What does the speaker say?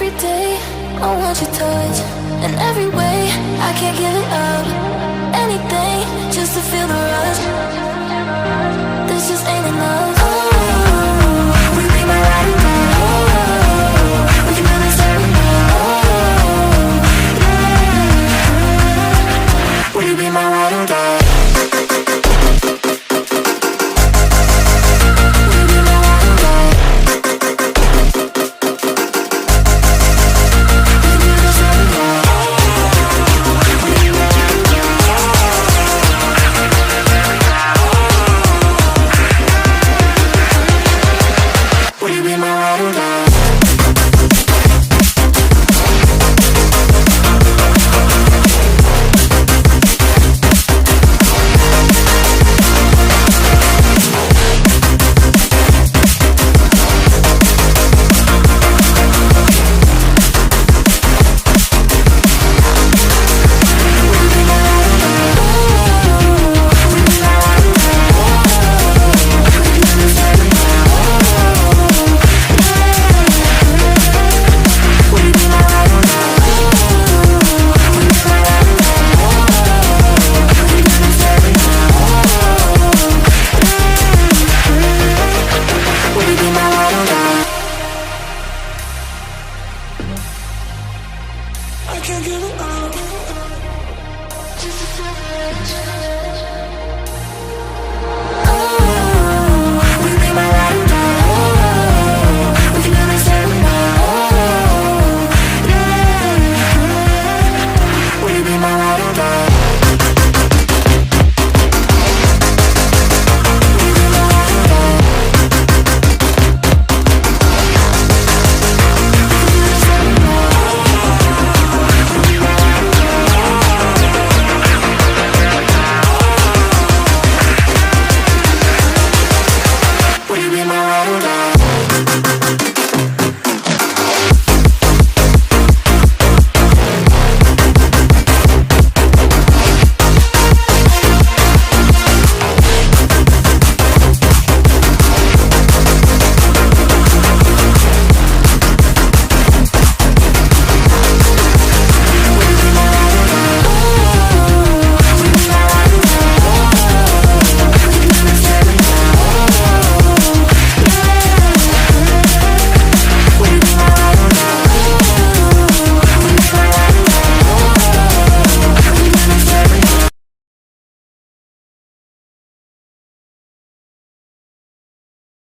every day I want your touch. In every way I can't give it up. Anything just to feel the rush. This just ain't enough. Oh, will you be my ride or die? Oh, we can do this every night. Oh, yeah. Will you be my ride or die? I can't give it up. Just a